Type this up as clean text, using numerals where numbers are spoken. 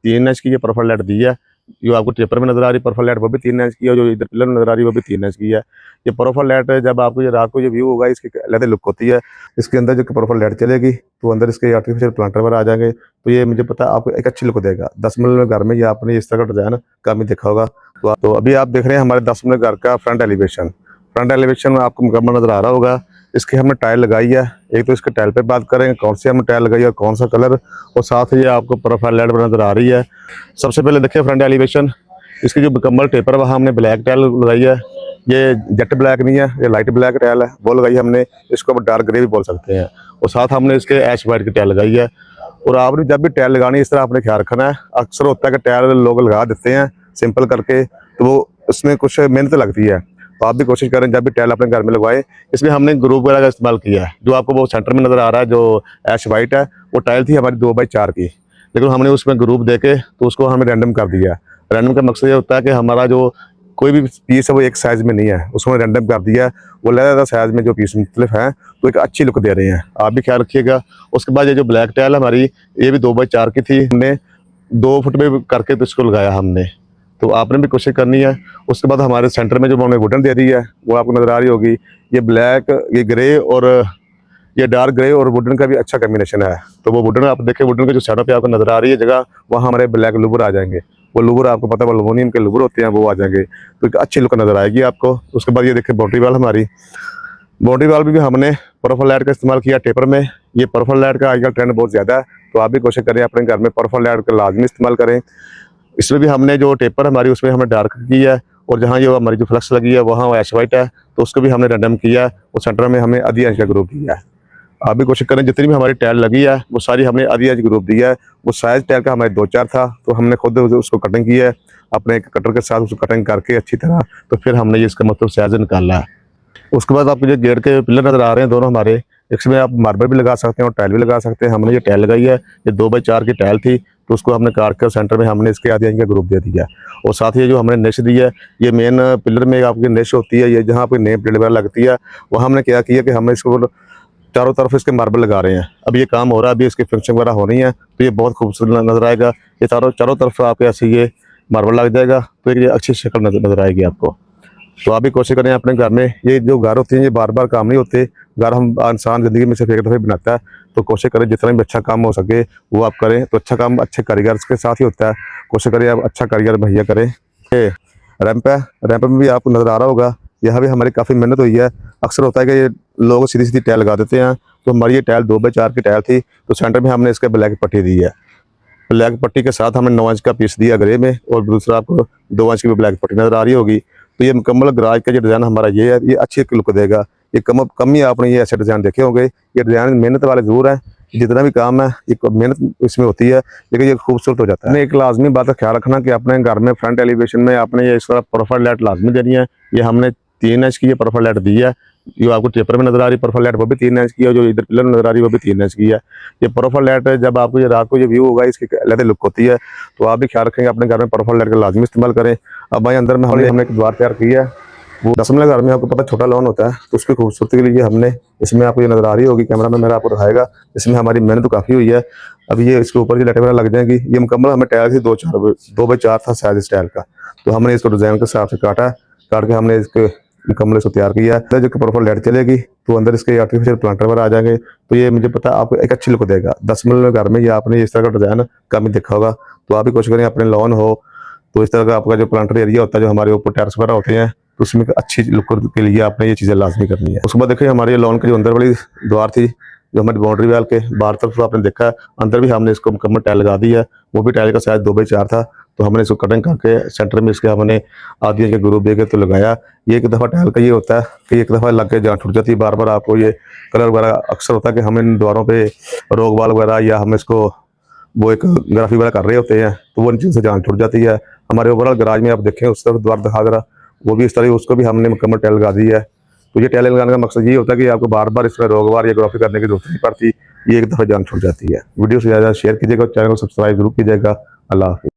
3 inch की ये profile light दी है। जो आपको टेपर में नजर आ रही है प्रोफाइल लाइट वो भी 3 इंच की है, जो इधर पिलर में नजर आ रही है वो भी 3 इंच की है। ये प्रोफाइल लाइट जब आपको ये रात को ये व्यू होगा इसकी अलग लुक होती है। इसके अंदर जो प्रोफाइल लाइट चलेगी तो अंदर इसके आर्टिफिशियल प्लांटर वगैरह आ जाएंगे, तो ये मुझे पता है आपको एक अच्छी लुक देगा। 10 मिनट में घर में ये आपने इस तरह का डिजाइन कम ही देखा होगा। तो अभी आप देख रहे हैं हमारे 10 मिनट घर का फ्रंट एलिवेशन। फ्रंट एलिवेशन में आपको मुकम्मल नजर आ रहा होगा। इसकी हमने टाइल लगाई है। एक तो इसके टाइल पे बात करेंगे कौन सी हमने टाइल लगाई है और कौन सा कलर, और साथ ही आपको प्रोफाइल लाइट नजर आ रही है। सबसे पहले देखिए फ्रंट एलिवेशन, इसकी जो मुकम्मल टेपर है वहाँ हमने ब्लैक टाइल लगाई है। ये जेट ब्लैक नहीं है, ये लाइट ब्लैक टाइल है, वो लगाई हमने। इसको डार्क ग्रे भी बोल सकते हैं। और साथ हमने इसके ऐश वाइट की टाइल लगाई है। और आपने जब भी टाइल लगानी है इस तरह आपने ख्याल रखना है। अक्सर होता है कि टाइल लोग लगा देते हैं सिंपल करके, तो वो उसमें कुछ मेहनत लगती है। तो आप भी कोशिश करें जब भी टाइल अपने घर में लगवाएं। इसमें हमने ग्रुप वगैरह का इस्तेमाल किया है। जो आपको वो सेंटर में नजर आ रहा है जो ऐश वाइट है, वो टाइल थी हमारी 2x4 की, लेकिन हमने उसमें ग्रुप देके तो उसको हमें रैंडम कर दिया। रैंडम का मकसद ये होता है कि हमारा जो कोई भी पीस है वो एक साइज में नहीं है, उसमें रैंडम कर दिया। वो अलग साइज में जो पीस मुख्तलिफ हैं तो एक अच्छी लुक दे रहे हैं, आप भी ख्याल रखिएगा। उसके बाद ये जो ब्लैक टाइल है हमारी, ये भी 2x4 की थी। हमने 2 फुट में करके तो इसको लगाया हमने, तो आपने भी कोशिश करनी है। उसके बाद हमारे सेंटर में जो हमने वुडन दे दी है वो आपको नजर आ रही होगी। ये ब्लैक, ये ग्रे और ये डार्क ग्रे और वुडन का भी अच्छा कॉम्बिनेशन है। तो वो वुडन आप देखें, वुडन के जो साइडों पे आपको नजर आ रही है जगह, वहाँ हमारे ब्लैक लुबर आ जाएंगे। वो लुबर आपको पता है एल्युमिनियम के लुबर होते हैं, वो आ जाएंगे, तो एक अच्छी लुक नजर आएगी आपको। उसके बाद ये देखिए बाउंड्री वाल, हमारी बाउंड्री वाल भी हमने प्रोफाइल लाइट का इस्तेमाल किया टेपर में। ये प्रोफाइल लाइट का आजकल ट्रेंड बहुत ज़्यादा है, तो आप भी कोशिश करें अपने घर में प्रोफाइल लाइट का लाजमी इस्तेमाल करें। इसमें भी हमने जो टेपर हमारी उसमें हमने डार्क की है, और जहाँ ये हमारी जो फ्लक्स लगी है वहाँ वो ऐश वाइट है, तो उसको भी हमने रैंडम किया है। और सेंटर में हमें आधी इंच का ग्रुप दिया है। आप भी कोशिश करें जितनी भी हमारी टाइल लगी है वो सारी हमने आधी इंच ग्रुप दिया है। वो साइज टाइल का हमारे 2-4 था, तो हमने खुद उसको कटिंग की है अपने कटर के साथ, उसको कटिंग करके अच्छी तरह, तो फिर हमने ये इसका मतलब साइज निकाला है। उसके बाद आपको जो गेट के पिलर नजर आ रहे हैं दोनों हमारे, इसमें आप मार्बल भी लगा सकते हैं और टाइल भी लगा सकते हैं। हमने ये टाइल लगाई है, ये 2x4 की टाइल थी, तो उसको हमने काट कर सेंटर में हमने इसके आधी इंच का ग्रुप दे दिया। और साथ ही जो हमने नेश दी है, ये मेन पिलर में आपकी नेश होती है, ये जहाँ आपकी नेम प्लेट वगैरह लगती है, वहाँ हमने क्या किया कि हमने इसको चारों तरफ इसके मार्बल लगा रहे हैं। अब ये काम हो रहा है, अभी इसकी फिनिशिंग वगैरह हो रही है, तो ये बहुत खूबसूरत नजर आएगा। ये चारों तरफ आपके ऐसे ये मार्बल लग जाएगा, तो एक ये अच्छी शक्ल नजर आएगी आपको। तो आप भी कोशिश करें अपने घर में। ये जो घर होते हैं ये बार बार काम नहीं होते, घर हम इंसान ज़िंदगी में सिर्फ एक दफ़े बनाता है, तो कोशिश करें जितना भी अच्छा काम हो सके वो आप करें। तो अच्छा काम अच्छे कारीगर के साथ ही होता है, कोशिश करें आप अच्छा कारीगर मुहैया करें। ये रैंप है, रैंप में भी आपको नज़र आ रहा होगा, यहाँ भी हमारी काफ़ी मेहनत हुई है। अक्सर होता है कि ये लोग सीधी सीधी टाइल लगा देते हैं, तो हमारी ये टाइल 2x4 की टाइल थी, तो सेंटर में हमने इसके ब्लैक पट्टी दी है। ब्लैक पट्टी के साथ हमने 9 इंच का पीस दिया ग्रे में, और दूसरा आपको 2 इंच की भी ब्लैक पट्टी नजर आ रही होगी। तो ये मुकम्मल गराज का जो डिज़ाइन हमारा ये है, ये अच्छी लुक देगा। ये कम ही आपने ये ऐसे डिज़ाइन देखे होंगे। ये डिज़ाइन मेहनत वाले जरूर है, जितना भी काम है ये मेहनत इसमें होती है, लेकिन ये खूबसूरत हो जाता है। एक लाजमी बात का ख्याल रखना कि अपने घर में फ्रंट एलिवेशन में आपने ये इस तरह प्रोफाइल लाइट लाजमी देनी है। ये हमने 3 इंच की ये प्रोफाइल लाइट दी है। जो आपको टेपर में नजर आ रही प्रोफाइल लाइट वो भी 3 इंच की है, जो इधर पिलर में नजर आ रही है वो भी 3 इंच की है। ये प्रोफाइल लाइट जब आपको ये रात को ये व्यू होगा इसकी अलग लुक होती है, तो आप भी ख्याल रखेंगे अपने घर में प्रोफाइल लाइट का लाजमी इस्तेमाल करें। अब भाई अंदर में हमने एक द्वार तैयार की है। वो 10 मिनट घर में आपको पता छोटा लॉन होता है, तो उसकी खूबसूरती के लिए हमने इसमें आपको ये नजर आ रही होगी, कैमरा में मेरा आपको दिखाएगा, इसमें हमारी मेहनत तो काफ़ी हुई है। अब ये इसके ऊपर की लाइटें वगैरह लग जाएंगी। ये मुकम्मल हमें टाइल थी 2x4 था साइज इस टाइल का, तो हमने इसको डिज़ाइन के हिसाब से काट के हमने इसके मुकम्मल इसको तैयार किया है। जो प्रोफाइल लाइट चलेगी तो अंदर इसके आर्टिफिशियल प्लांटर वगैरह आ जाएंगे, तो ये मुझे पता है आपको एक अच्छी लुक देगा। 10 मिनट में घर में ये आपने इस तरह का डिज़ाइन कम ही देखा होगा। तो आप भी कोशिश करें अपने लॉन हो तो इस तरह का आपका जो प्लांटर एरिया होता है, जो हमारे ऊपर टेरेस वगैरह होते हैं, तो उसमें अच्छी लुक के लिए आपने ये चीज़ें लाजमी करनी है। उसके बाद देखिए हमारे लॉन की जो अंदर वाली द्वार थी, जो हमारी बाउंड्री वाल के बाहर तरफ आपने देखा, अंदर भी हमने इसको मुकम्मल टाइल लगा दी है। वो भी टाइल का साइज 2x4 था, तो हमने इसको कटिंग करके सेंटर में इसके हमने आधी इंच के ग्रुप दे के तो लगाया। ये एक दफ़ा टाइल का ये होता है कि एक दफ़ा लग के जान छूट जाती है, बार बार आपको ये कलर वगैरह अक्सर होता है कि हम इन द्वारों पे रोग वाल वगैरह या हम इसको वो एक ग्राफी वगैरह कर रहे होते हैं, तो वो इन चीज़ से जान छूट जाती है। हमारे ओवरऑल गराज में आप देखें उस तरफ द्वार दिखा जरा, वो भी इस तरह उसको भी हमने मुकम्मल टाइल लगा दी है। तो ये टाइल लगाने का मकसद ये होता है कि आपको बार बार इसमें रोगवार या ग्राफी करने की जरूरत नहीं पड़ती, ये एक दफ़ा जान छूट जाती है। वीडियो से ज़्यादा शेयर कीजिएगा, चैनल को सब्सक्राइब जरूर कीजिएगा। अल्लाह हाफिज़।